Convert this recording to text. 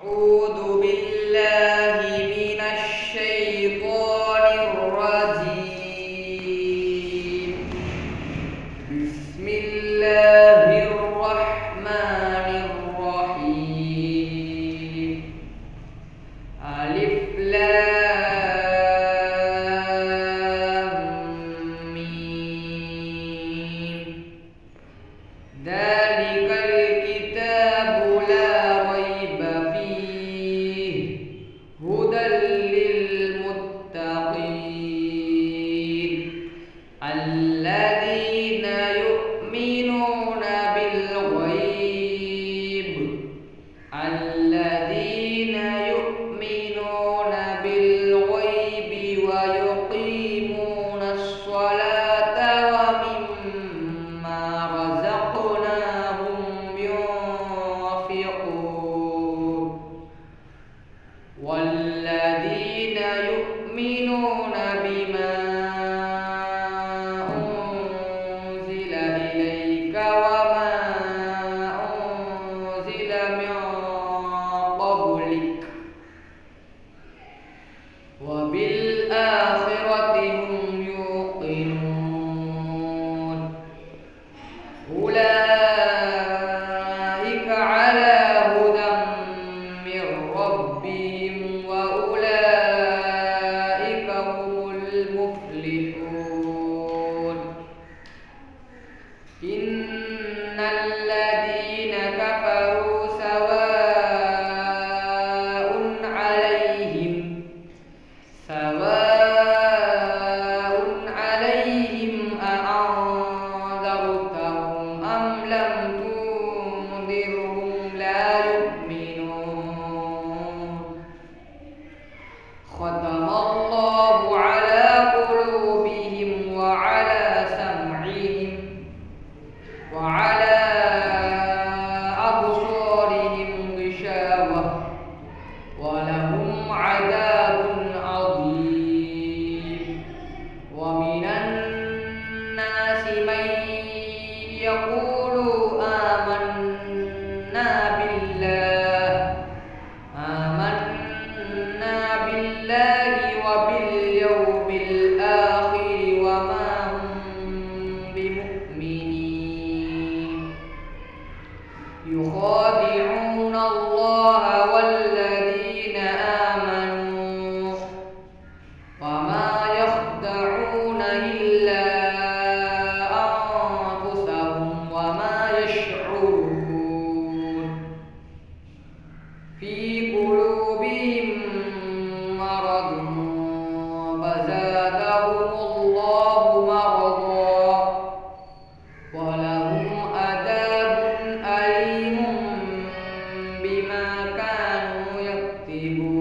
أعوذ بالله من الشيطان الرجيم. بسم الله الرحمن الرحيم. ألف لام ميم. ذلك الكتاب لا ريب فيه هدى للمتقين الذين يؤمنون بالغيب ويقيمون الصلاة ومما رزقناهم ينفقون والذين يؤمنون بما أنزل إليك وما أنزل من قبلك وبالآخرة هم يوقنون أولئك على هدى من ربهم وأولئك هم المفلحون. إن الذين كفروا سواء عليهم أأنذرتهم أم لم تنذرهم لا يؤمنون. ختم الله على قلوبهم وعلى سمعهم وعلى أبصارهم غشاوة ولهم عذاب عظيم. ومن الناس من يقول آمنا بالله وباليوم الآخر وما هم بمؤمنين. يخادعون الله والذين آمنوا وما يخدعون إلا أنفسهم وما يشعرون. في قلوبهم مرض فزادهم الله مرضا ولهم عذاب أليم بما كانوا يكذبون.